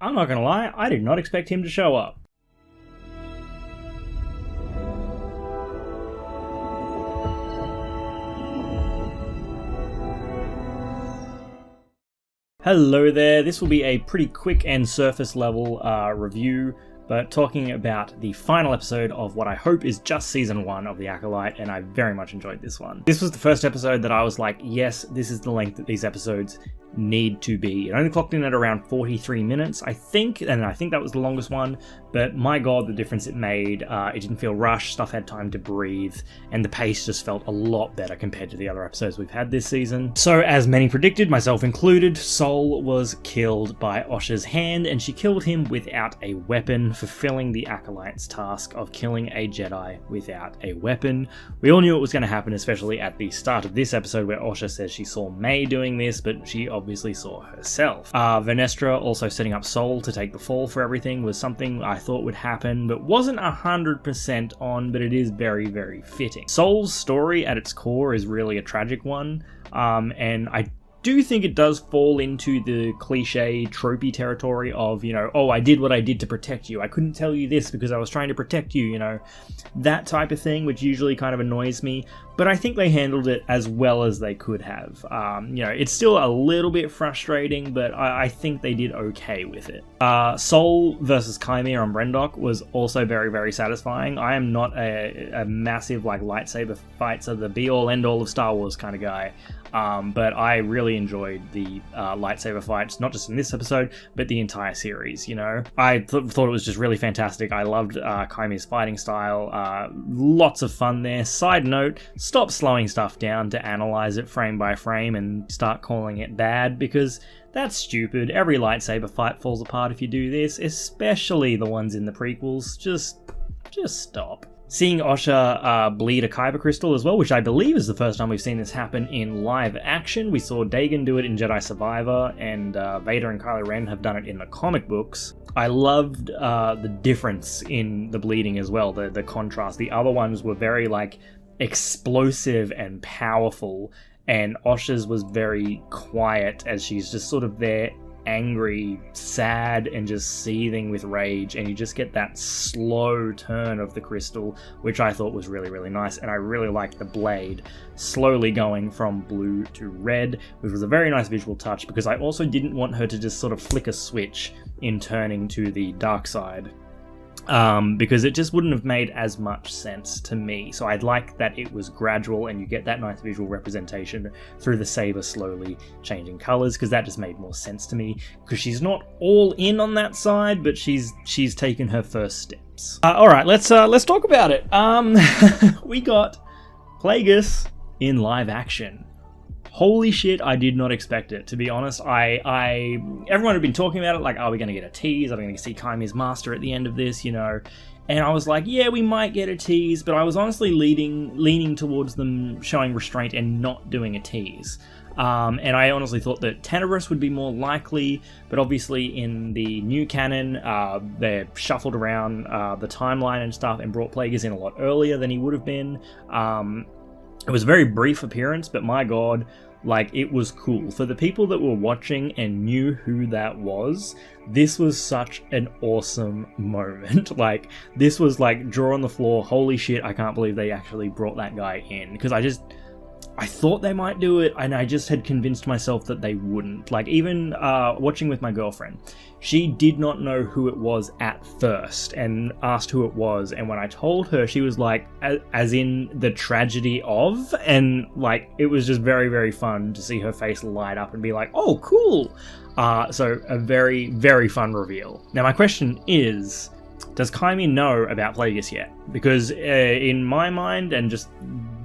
I'm not gonna lie, I did not expect him to show up. Hello there, this will be a pretty quick and surface level review, but talking about the final episode of what I hope is just season 1 of The Acolyte, and I very much enjoyed this one. This was the first episode that I was like, yes, this is the length that these episodes need to be. It only clocked in at around 43 minutes, I think, and I think that was the longest one, but my god, the difference it made. It didn't feel rushed, stuff had time to breathe, and the pace just felt a lot better compared to the other episodes we've had this season. So, as many predicted, myself included, Sol was killed by Osha's hand, and she killed him without a weapon, fulfilling the Acolyte's task of killing a Jedi without a weapon. We all knew it was going to happen, especially at the start of this episode where Osha says she saw May doing this, but she obviously saw herself. Vernestra also setting up Sol to take the fall for everything was something I thought would happen, but wasn't 100% on, but it is very, very fitting. Sol's story at its core is really a tragic one, and I do think it does fall into the cliche, tropey territory of, you know, oh, I did what I did to protect you. I couldn't tell you this because I was trying to protect you, you know, that type of thing, which usually kind of annoys me. But I think they handled it as well as they could have. You know, it's still a little bit frustrating, but I think they did okay with it. Sol versus Chimera on Brendok was also very, very satisfying. I am not a massive, like, lightsaber fights are the be-all, end-all of Star Wars kind of guy. But I really enjoyed the lightsaber fights, not just in this episode, but the entire series, you know? I thought it was just really fantastic. I loved Chimera's fighting style. Lots of fun there. Side note, stop slowing stuff down to analyze it frame by frame and start calling it bad, because that's stupid. Every lightsaber fight falls apart if you do this, especially the ones in the prequels. Just stop. Seeing Osha bleed a Kyber crystal as well, which I believe is the first time we've seen this happen in live action. We saw Dagan do it in Jedi Survivor, and Vader and Kylo Ren have done it in the comic books. I loved the difference in the bleeding as well, the contrast. The other ones were very, like, explosive and powerful, and Osha's was very quiet as she's just sort of there, angry, sad, and just seething with rage, and you just get that slow turn of the crystal, which I thought was really, really nice. And I really liked the blade slowly going from blue to red, which was a very nice visual touch, because I also didn't want her to just sort of flick a switch in turning to the dark side. Because it just wouldn't have made as much sense to me. So I'd like that it was gradual and you get that nice visual representation through the saber slowly changing colors, because that just made more sense to me, because she's not all in on that side, but she's taken her first steps. Alright, let's talk about it. We got Plagueis in live action. Holy shit, I did not expect it, to be honest. Everyone had been talking about it, like, are we going to get a tease? Are we going to see Chimera's master at the end of this, you know? And I was like, yeah, we might get a tease, but I was honestly leaning towards them showing restraint and not doing a tease. And I honestly thought that Tenebrous would be more likely, but obviously in the new canon, they shuffled around the timeline and stuff and brought Plagueis in a lot earlier than he would have been. It was a very brief appearance, but my god, like, it was cool. For the people that were watching and knew who that was, this was such an awesome moment. Like, this was like jaw on the floor, holy shit, I can't believe they actually brought that guy in. Because I thought they might do it, and I just had convinced myself that they wouldn't. Like, even watching with my girlfriend, she did not know who it was at first, and asked who it was, and when I told her, she was like, as in the tragedy of, and like, it was just very, very fun to see her face light up and be like, oh, cool! So, a very, very fun reveal. Now, my question is, does Chimera know about Plagueis yet? Because in my mind, and just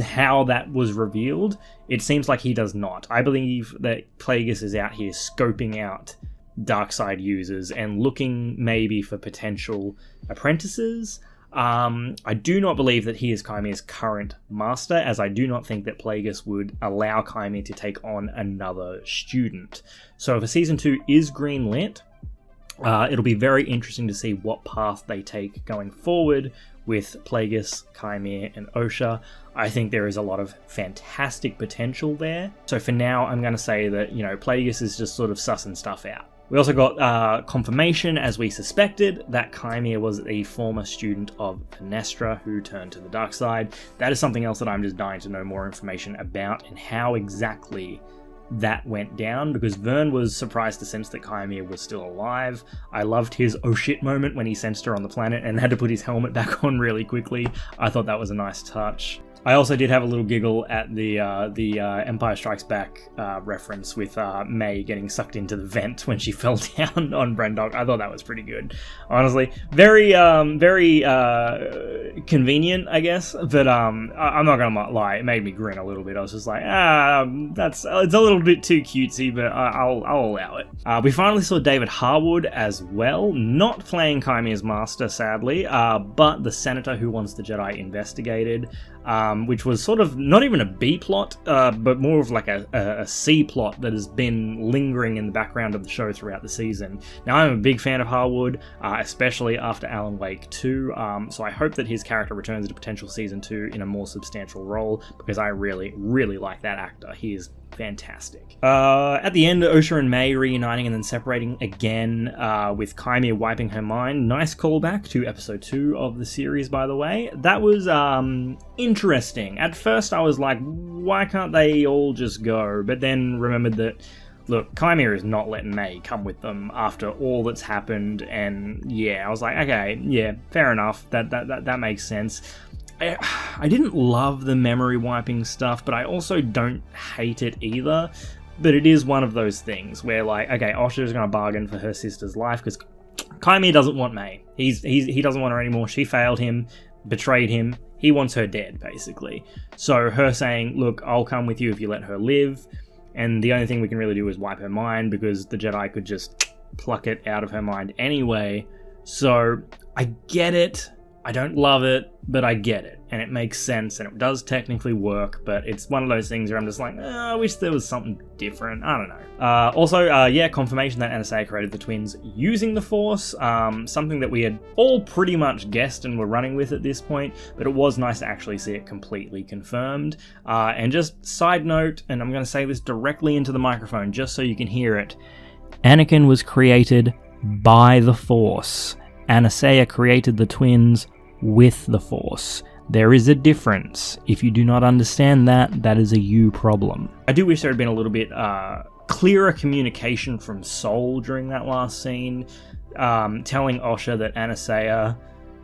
how that was revealed, it seems like he does not. I believe that Plagueis is out here scoping out dark side users and looking maybe for potential apprentices. I do not believe that he is Chimera's current master, as I do not think that Plagueis would allow Chimera to take on another student. So if a season 2 is greenlit, it'll be very interesting to see what path they take going forward with Plagueis, Chimera, and Osha. I think there is a lot of fantastic potential there. So for now, I'm going to say that, you know, Plagueis is just sort of sussing stuff out. We also got confirmation, as we suspected, that Chimera was a former student of Venestra who turned to the dark side. That is something else that I'm just dying to know more information about, and how exactly that went down, because Vern was surprised to sense that Chimera was still alive. I loved his oh shit moment when he sensed her on the planet and had to put his helmet back on really quickly. I thought that was a nice touch. I also did have a little giggle at the Empire Strikes Back reference with May getting sucked into the vent when she fell down on Brendok. I thought that was pretty good, honestly. Very convenient, I guess. But I'm not gonna lie, it made me grin a little bit. I was just like, it's a little bit too cutesy, but I'll allow it. We finally saw David Harwood as well, not playing Chimera's master, sadly, but the senator who wants the Jedi investigated. Which was sort of not even a B plot, but more of like a C plot that has been lingering in the background of the show throughout the season. Now, I'm a big fan of Harwood, especially after Alan Wake 2, so I hope that his character returns in a potential season 2 in a more substantial role, because I really, really like that actor. He is fantastic. At the end, Osha and May reuniting and then separating again, with Chimera wiping her mind. Nice callback to episode 2 of the series, by the way. That was interesting. At first I was like, why can't they all just go? But then remembered that, look, Chimera is not letting May come with them after all that's happened, and yeah, I was like, okay, yeah, fair enough, that makes sense. I didn't love the memory wiping stuff, but I also don't hate it either. But it is one of those things where, like, okay, Osha is going to bargain for her sister's life, because Chimera doesn't want May. He doesn't want her anymore. She failed him, betrayed him. He wants her dead, basically. So her saying, look, I'll come with you if you let her live, and the only thing we can really do is wipe her mind, because the Jedi could just pluck it out of her mind anyway. So I get it. I don't love it, but I get it, and it makes sense, and it does technically work, but it's one of those things where I'm just like, I wish there was something different. I don't know. Also, confirmation that Anastasia created the twins using the Force, something that we had all pretty much guessed and were running with at this point, but it was nice to actually see it completely confirmed. And just side note, and I'm going to say this directly into the microphone just so you can hear it, Anakin was created by the Force. Anastasia created the twins with the Force. There is a difference. If you do not understand that, that is a you problem. I do wish there had been a little bit clearer communication from Sol during that last scene, telling Osha that Anastasia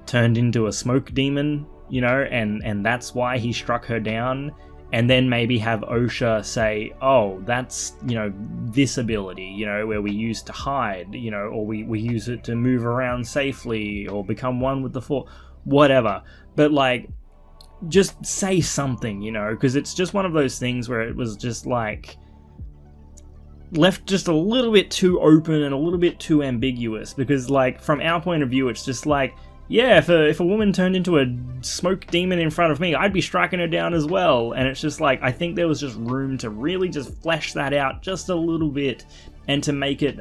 turned into a smoke demon, you know, and that's why he struck her down. And then maybe have Osha say, oh, that's, you know, this ability, you know, where we use to hide, you know, or we use it to move around safely or become one with the Force, whatever. But, like, just say something, you know, because it's just one of those things where it was just, like, left just a little bit too open and a little bit too ambiguous. Because, like, from our point of view, it's just like, yeah, if a woman turned into a smoke demon in front of me, I'd be striking her down as well. And it's just like, I think there was just room to really just flesh that out just a little bit, and to make it,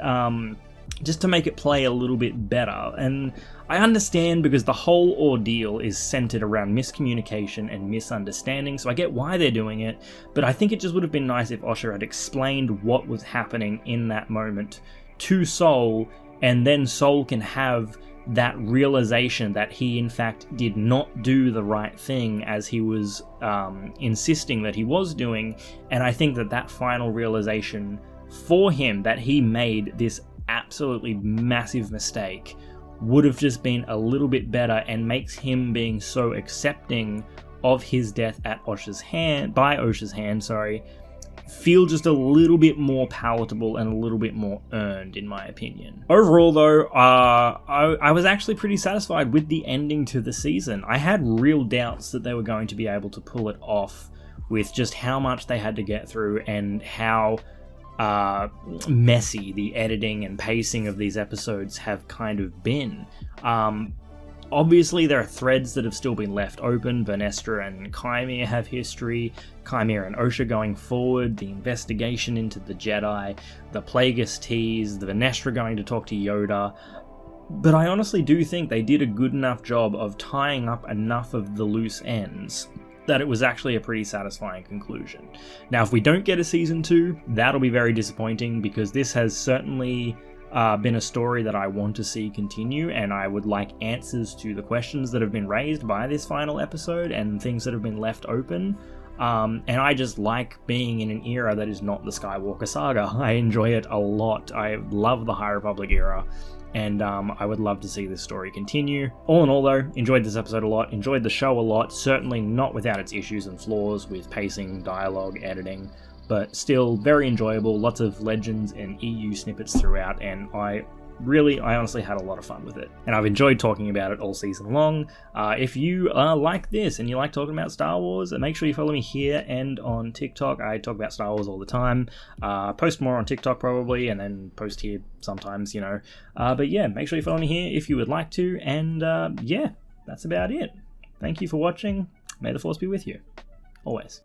just to make it play a little bit better. And I understand, because the whole ordeal is centered around miscommunication and misunderstanding, so I get why they're doing it, but I think it just would have been nice if Osha had explained what was happening in that moment to Sol, and then Sol can have that realization that he in fact did not do the right thing as he was insisting that he was doing. And I think that final realization for him, that he made this absolutely massive mistake, would have just been a little bit better, and makes him being so accepting of his death at Osha's hand, by Osha's hand, feel just a little bit more palatable and a little bit more earned, in my opinion. Overall, though, I was actually pretty satisfied with the ending to the season. I had real doubts that they were going to be able to pull it off, with just how much they had to get through and how messy the editing and pacing of these episodes have kind of been. Obviously, there are threads that have still been left open. Venestra and Chimera have history, Chimera and Osha going forward, the investigation into the Jedi, the Plagueis tease, the Venestra going to talk to Yoda. But I honestly do think they did a good enough job of tying up enough of the loose ends that it was actually a pretty satisfying conclusion. Now, if we don't get a season 2, that'll be very disappointing, because this has certainly been a story that I want to see continue, and I would like answers to the questions that have been raised by this final episode and things that have been left open. And I just like being in an era that is not the Skywalker saga. I enjoy it a lot. I love the High Republic era, and I would love to see this story continue. All in all though, enjoyed this episode a lot, enjoyed the show a lot, certainly not without its issues and flaws with pacing, dialogue, editing, but still very enjoyable, lots of Legends and EU snippets throughout, and I honestly had a lot of fun with it. And I've enjoyed talking about it all season long. If you like this and you like talking about Star Wars, make sure you follow me here and on TikTok. I talk about Star Wars all the time. Post more on TikTok probably, and then post here sometimes, you know. But yeah, make sure you follow me here if you would like to. And yeah, that's about it. Thank you for watching. May the Force be with you. Always.